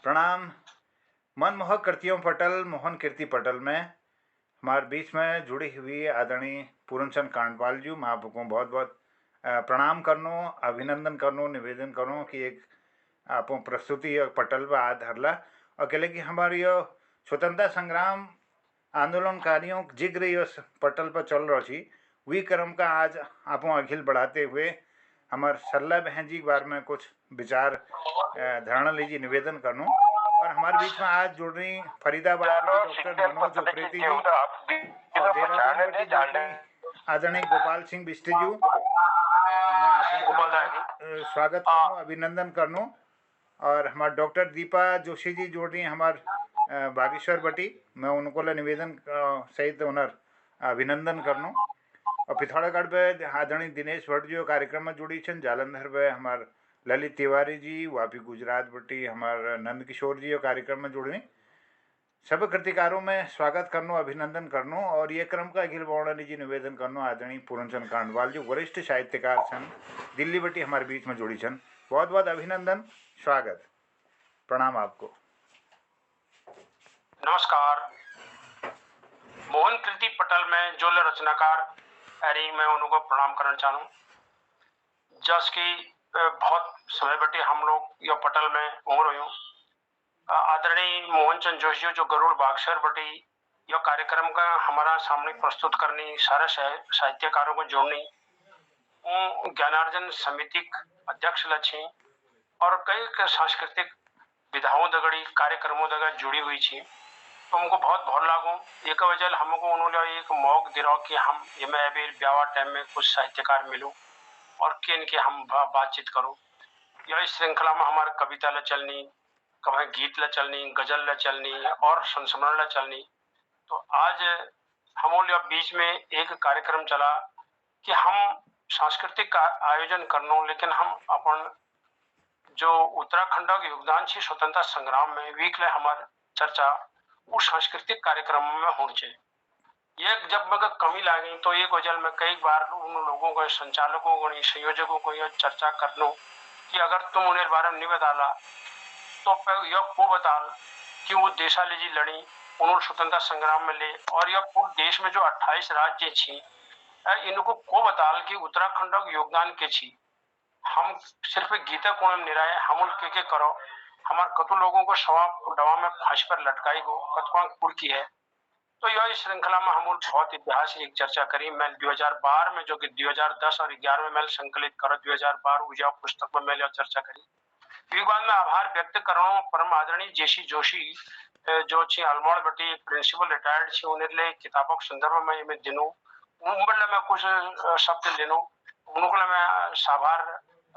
प्रणाम। मनमोहक कृतियों पटल मोहन कीर्ति पटल में हमारे बीच में जुड़ी हुई आदरणीय पूरनचंद कांडपाल जी, मैं आपको बहुत बहुत प्रणाम करनो, अभिनंदन करनो, निवेदन करो कि एक आप प्रस्तुति पटल पर आ धरला और कहले कि हमारी यो स्वतंत्रता संग्राम आंदोलनकारियों जिग्र यो पटल पर चल रहा छी, वही क्रम का आज आप अखिल बढ़ाते हुए हमारे सरला बहन जी के बारे में कुछ विचार धारणा लीजिए, निवेदन करनो। और हमारे बीच में आज जुड़ रही फरीदाबाद की डॉक्टर मनोज उप्रेती जी और देहरादून की जुड़ रही आदरणीय गोपाल सिंह बिष्ट जी। मैं आपको स्वागत करनो, अभिनंदन करनो। और हमारे डॉक्टर दीपा जोशी जी जोड़ रही हैं हमारे बागेश्वर बटी, मैं उनको निवेदन सहित उन्हें अभिनंदन करनो। और पिथौरागढ़ पे आदरणीय दिनेश भट्ट जो कार्यक्रम में जुड़ी छन, जालंधर पे हमार ललित तिवारी जी, वापी गुजरात बटी हमार नंद किशोर जी कार्यक्रम में जुड़े। सब कृतिकारों में स्वागत करनो, अभिनंदन करनो। और ये क्रम का अखिल बौड़ानी जी निवेदन करनो आदरणीय पूरनचंद कांडवाल जो वरिष्ठ साहित्यकार छन, दिल्ली बटी हमारे बीच में जुड़ी छन। बहुत बहुत अभिनंदन, स्वागत, प्रणाम आपको। नमस्कार। मोहन कीर्ति पटल में जो रचनाकार अरे मैं उनको प्रणाम करना चाहूँ। जस की बहुत समय बटे हम लोग यह पटल में हो रहे हूँ। आदरणीय मोहन चंद जोशी जो गरुड़ बागसर बटी यह कार्यक्रम का हमारा सामने प्रस्तुत करनी, सारे साहित्यकारों को जोड़नी, ज्ञानार्जन समिति अध्यक्ष लक्ष्मी और कई सांस्कृतिक विधाओं दगड़ी कार्यक्रमों दगड़ जुड़ी हुई थी। तो हमको बहुत भल लागू एक वजह हमको उन्होंने एक मौक दिलाओ कि हम अभी ब्याह टाइम में कुछ साहित्यकार मिलूं और किन के हम बातचीत करूं। यह श्रृंखला में हमारे कविता ल चलनी, कभी गीत ल चलनी, गजल ल चलनी और संस्मरण ल चलनी। तो आज हम बीच में एक कार्यक्रम चला कि हम सांस्कृतिक आयोजन करनो, लेकिन हम अपन जो उत्तराखंड का योगदान थी स्वतंत्रता संग्राम में वीकले हमारे चर्चा वो सांस्कृतिक कार्यक्रम में होनी चाहिए। ये जब मगर कमी लगी तो एक वजह में कई बार उन लोगों को, संचालकों को, संयोजकों को यह चर्चा कर लो कि अगर तुम उन्हें बारे में नहीं बताला तो यह को बताल कि वो देशा ले जी लड़ी, उन्होंने स्वतंत्रता संग्राम में ले। और यह पूरे देश में जो 28 राज्य छी इनको को बताल कि उत्तराखंड का योगदान के छी। हम सिर्फ गीता कोण निराय हम के करो हमारे कतु लोगों को शवा डवा में फांसी पर लटकाई गो कतवा कुर्की है। तो यह श्रृंखला में हम बहुत इतिहास एक चर्चा करी। मैं 2012 में जो कि 2010 और 11 में मैं संकलित करो 2012 ऊर्जा पुस्तक में मैं चर्चा करी। एक बात में आभार व्यक्त कर रहा हूँ परम आदरणीय जेसी जोशी जो छी अल्मोड़ बटी प्रिंसिपल रिटायर्ड छी, उन्हें किताबों के संदर्भ में मैं दिनों मैं कुछ शब्द लेनो उनको मैं साभार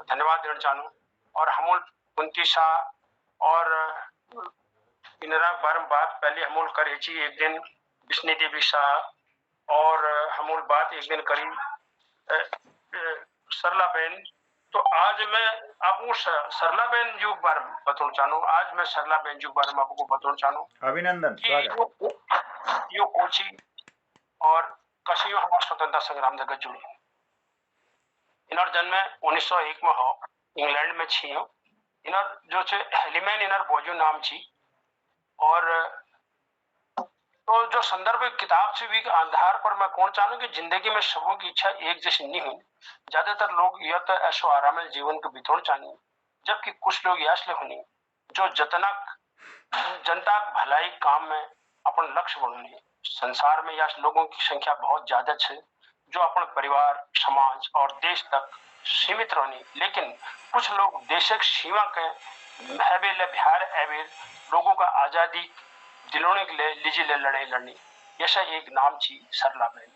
धन्यवाद देना चाहूँ। और हमूल कुंती शाह और इनरा बारम बात पहले हमूल करे छी एक दिन विष्णु देवी शाह और हमूल बात एक दिन करी सरला बहन। तो आज मैं आपको सरला बहन जी के बारे में बताना चाहूँ। आज मैं सरला बहन जी के बारे में आपको बताना चाहूँ। अभिनंदन, स्वागत। यो कोची और कसियो हमारा स्वतंत्रता संग्राम जगह जुड़ी। इनर जन्म 1901 में हो, इंग्लैंड में छी हो। इनर जो छे हेलीमैन इनर बोजू नाम छी। और तो जो संदर्भ किताब से भी आधार पर मैं कौन चाहूँ कि जिंदगी में सबों की इच्छा एक जैसी नहीं हुई। ज्यादातर लोग यह तो ऐशो आराम जीवन को बितोड़ चाहिए, जबकि कुछ लोग यासले होनी जो जनता भलाई काम में अपन लक्ष्य बननी। संसार में यास लोगों की संख्या बहुत ज्यादा है जो अपन परिवार, समाज और देश तक सीमित रहनी, लेकिन कुछ लोग देश सीमा के बिहार लोगों का आजादी दिलाने के लिए लीजी ले लड़े लड़नी। ऐसा एक नाम थी सरला बहन,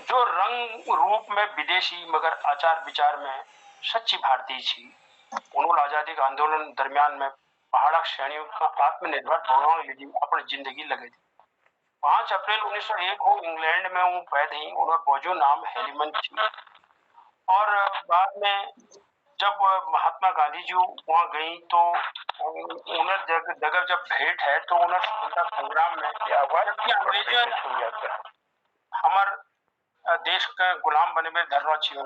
जो रंग रूप में विदेशी मगर आचार विचार में सच्ची भारतीय थी। उन्होंने आजादी का आंदोलन दरमियान में पहाड़ा श्रेणियों का आत्मनिर्भर बनाने के लिए अपनी जिंदगी लगी थी। 5 अप्रैल 1901 को इंग्लैंड में वो पैदा हुई। उन्होंने बोजो नाम हेलीमन थी। और बाद में जब महात्मा गांधी जी वहां गई तो उन्हें जगह जब भेंट है तो उन्हें स्वतंत्रता संग्राम में अंग्रेजों हमारे देश के गुलाम बने में धरना चाहिए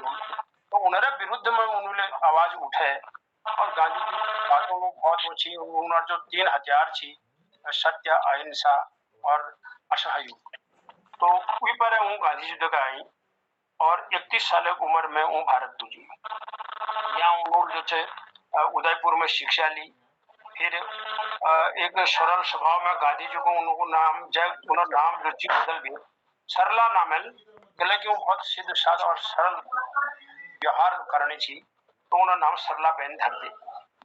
तो उन्हें विरुद्ध में उन्होंने आवाज उठे और गांधी जी बातों में बहुत को छी उनर जो 3 हथियार छी सत्य अहिंसा और असहयोग तो वही पर हूँ गांधी जी जगह आई और 31 साल की उम्र में हूँ भारत तुझी यहाँ उन्होंने जो छे उदयपुर में शिक्षा ली फिर एक सरल स्वभाव में गांधी जी को उनको नाम जब उन्होंने नाम रुचि बदल भी सरला नाम है कि वो बहुत सीधे साधा और सरल व्यवहार करनी थी तो उन्होंने नाम सरला बहन धर दी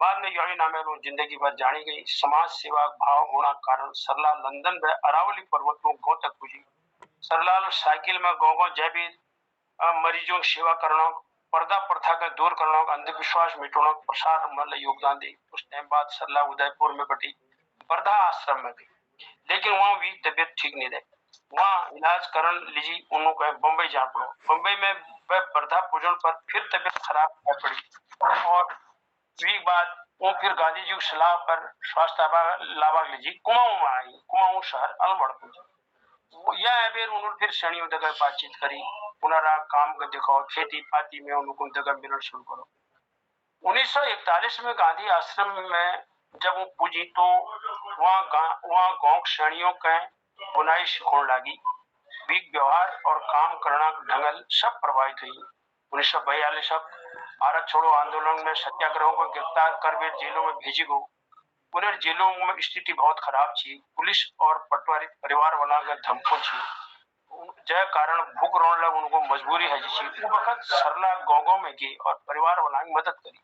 बाद में यही नाम है वो जिंदगी भर जानी गई समाज सेवा भाव होना कारण सरला लंदन में अरावली पर्वतों गौ तक पुजी सरलाल साइकिल में गौ गौ जैबीर मरीजों की सेवा करना पर्दा प्रथा का दूर करना अंधविश्वास मिटाना प्रसार में योगदान दी उस टाइम बाद सरला उदयपुर में बटी वर्धा आश्रम में गई लेकिन वहाँ भी तबियत ठीक नहीं रही वहाँ इलाज करण लीजी उन्होंने बम्बई जा पड़ो बम्बई में वह वर्धा पूजन पर फिर तबियत खराब हो पड़ी और वीक बाद वो फिर गांधी जी की सलाह पर स्वास्थ्य लाभ लीजी कुमाऊं में आई कुमाऊं शहर अलमड़ पुजी यह फिर उन्होंने फिर श्रेणियों जगह बातचीत करी पुनरा काम का दिखाओ खेती पाती में उनको जगह मिलना शुरू करो 1941 में गांधी आश्रम में जब वो पूजी तो वहाँ गांव श्रेणियों के बुनाई सिखोने लगी वीक व्यवहार और काम करना ढंगल सब प्रभावित हुई 1942 भारत छोड़ो आंदोलन में सत्याग्रहों को गिरफ्तार कर वे जेलों में भेजी गो उन्हें जेलों में स्थिति बहुत खराब थी पुलिस और पटवारी परिवार वाला का धमकों थी जय कारण भूख रोने लग उनको मजबूरी है जिसी वो वक्त सरला गोगो में गई और परिवार वाला की मदद करी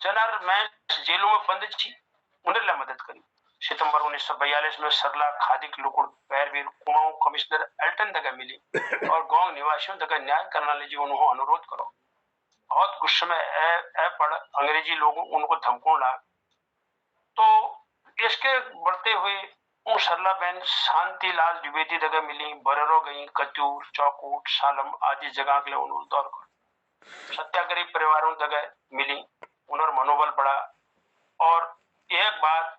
जनर में जेलों में बंद थी उन्हें मदद करी सितंबर 1942 में सरला खादी की लुकुड़ पैरवीर कुमाऊं कमिश्नर एल्टन तक मिली और गांव निवासियों तक न्याय करने लीजिए उन्होंने अनुरोध करो बहुत गुस्से में पड़ अंग्रेजी लोगों उनको धमकों ला तो इसके बढ़ते हुए सरला बहन शांतिलाल द्विवेदी जगह मिली बरेरो गई कचूर चौकूट सालम आदि जगह के लिए उन्होंने दौर कर सत्याग्रही परिवारों जगह मिली उन्होंने मनोबल बढ़ा और एक बात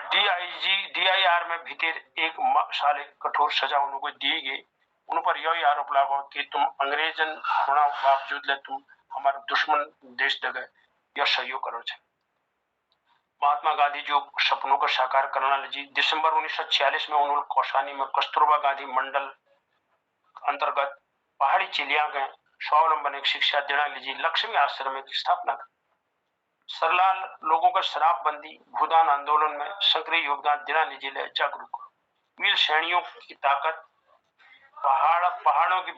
DIR में भीतर एक साल कठोर सजा उनको दी गई उन पर यही आरोप लगा कि तुम अंग्रेजन होना बावजूद ले तुम हमारे दुश्मन देश जगह यह सहयोग करो छे महात्मा गांधी जो सपनों को साकार करना लीजिए दिसंबर 1946 में उन्होंने कौसानी में कस्तूरबा गांधी मंडल अंतर्गत पहाड़ी चिलिया गए स्वावलंबन एक शिक्षा देना लीजिए लक्ष्मी आश्रम की स्थापना कर सरलाल लोगों का शराबबंदी भूदान आंदोलन में सक्रिय योगदान देना लीजिए जागरूक मिल श्रेणियों की ताकत पहाड़ों की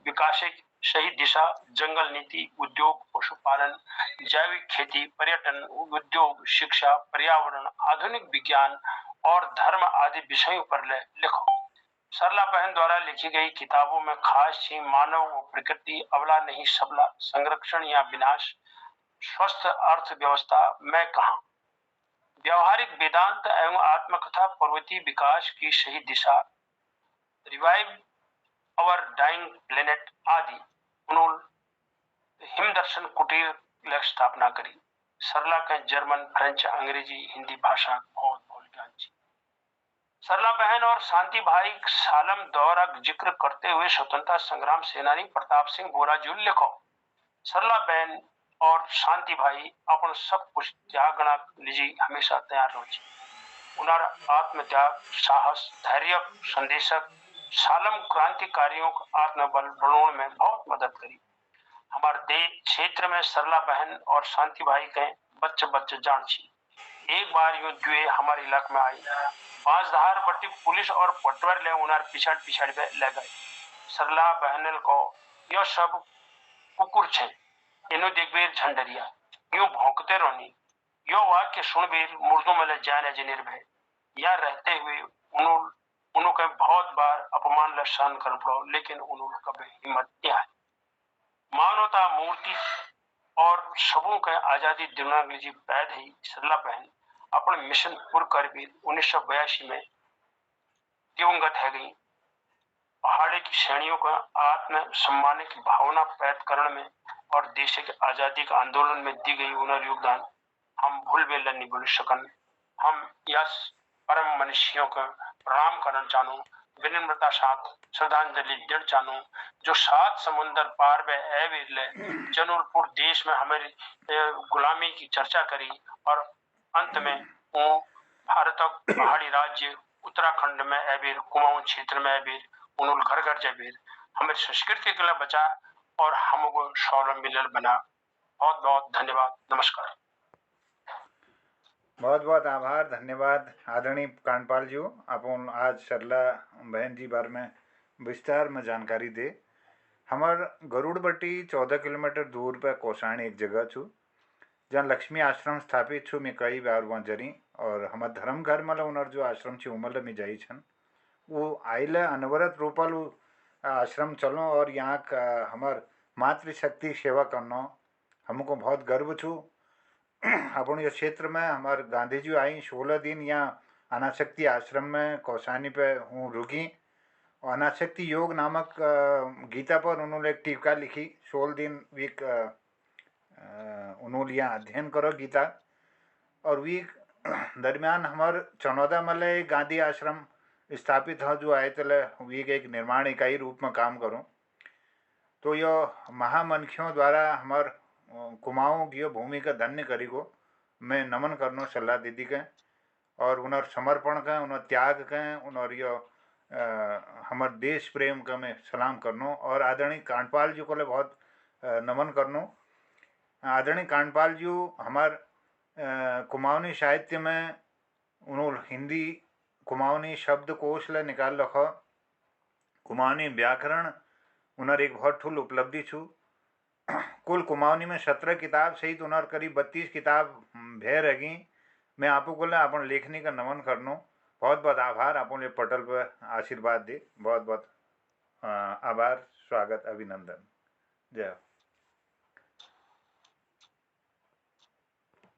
विकास सही दिशा जंगल नीति उद्योग पशुपालन जैविक खेती पर्यटन उद्योग शिक्षा पर्यावरण आधुनिक विज्ञान और धर्म आदि विषयों पर लिखो सरला बहन द्वारा लिखी गई किताबों में खास थी मानव व प्रकृति अबला नहीं सबला संरक्षण या विनाश स्वस्थ अर्थव्यवस्था में कहा व्यवहारिक वेदांत एवं आत्मकथा पर्वतीय विकास की सही दिशा रिवाइव अवर डाइंग प्लेनेट आदि उन्होंने हिमदर्शन कुटीर स्थापना करी सरला के जर्मन फ्रेंच अंग्रेजी हिंदी भाषा बहुत ज्ञान थी सरला बहन और शांति भाई सालम दौर का जिक्र करते हुए स्वतंत्रता संग्राम सेनानी प्रताप सिंह बोराजूल लिखो सरला बहन और शांति भाई अपन सब कुछ त्यागना लीजिए हमेशा तैयार रहो उन्हार आत्मत्याग साहस धैर्य संदेशक सालम क्रांतिकारियों को आत्मबल बढ़ाने में बहुत मदद करी हमारे देश क्षेत्र में सरला बहन और शांति भाई के बच्चे जान छी एक बार यूं जुए हमारे इलाके में आई 5 धार बट्टी पुलिस और पटवार ले उनार पिछाड़ ले गए सरला बहन को यो सब कुकुर छे इनो देखबीर झंडरिया यूं भौंकते रोनी यो वाक्य सुनबीर मुर्दों में ले जाने जे निर्भय या रहते हुए उन्होंने बहुत बार अपमान सहन कर पड़ो लेकिन उन्होंने कभी हिम्मत नहीं आई मानवता मूर्ति और सबों के आजादी दिलाने की पैद ही सरला बहन अपने मिशन पूरा कर भी 1982 में दिवंगत है गई पहाड़ी की श्रेणियों का आत्म सम्मान की भावना पैदा करने में और देश की आजादी के आंदोलन में दी गई उन्हें योगदान हम भूल बेला नहीं भूल सकन हम यस परम मनुष्यों का प्रणाम करना चाहूँ विनम्रता साथ श्रद्धांजलि देना चाहूँ जो 7 समुंदर पार में ए विरले जनूरपुर देश में हमारी गुलामी की चर्चा करी और अंत में वो भारत पहाड़ी राज्य उत्तराखंड में एबीर कुमाऊं क्षेत्र में एबीर उन्होंने घर घर जबीर हमारी संस्कृति के लिए बचा और हमको स्वावलंबी बना। बहुत बहुत धन्यवाद, नमस्कार। बहुत बहुत आभार, धन्यवाद आदरणीय कांडपाल जी। अपन आज सरला बहन जी बारे में विस्तार में जानकारी दे। हमार गरुड़बट्टी 14 किलोमीटर दूर पे कोसाणी एक जगह छू जहाँ लक्ष्मी आश्रम स्थापित छू। मैं कई बार वहाँ जरी और हमार धर्म घर मतलब उनर जो आश्रम छे उमल में जाई छन वो आइले अनवरत रूपल आश्रम चलो और यहाँ का हमार मातृशक्ति सेवा करना हमको बहुत गर्व छू। अपन ये क्षेत्र में हमारे गांधी जी आई 16 दिन यहाँ अनाशक्ति आश्रम में कौसानी पे हूँ रुकी और अनाशक्ति योग नामक गीता पर उन्होंने एक टीका लिखी। 16 दिन वीक उन्होंने यहाँ अध्ययन करो गीता और वीक दरमियान हमारे चनौदा मल्ले गांधी आश्रम स्थापित हो जो आए तले वीक एक निर्माण इकाई रूप में काम करूँ। तो यह महामनखियों द्वारा हमार कुमाऊँ की भूमि का धन्य करी को मैं नमन करनो सलाह दीदी के और उनर समर्पण के उनर त्याग के उनर यो हमार देश प्रेम का मैं सलाम करनो और आदरणीय कांडपाल जी को ले बहुत नमन करनो। आदरणीय कांडपाल जी हमार कुमाऊनी साहित्य में उन्होंने हिंदी कुमाऊनी शब्दकोश ले निकाल रखो। कुमाऊनी व्याकरण उनर एक बहुत ठुल उपलब्धि छू। कुल कुमाऊनी में 17 किताब सहित उनर करीब 32 किताब भे रही। मैं आपको को अपन लेखनी का नमन करनो। बहुत बहुत आभार, अपन ये पटल पर आशीर्वाद दे। बहुत बहुत आभार, स्वागत, अभिनंदन। जय।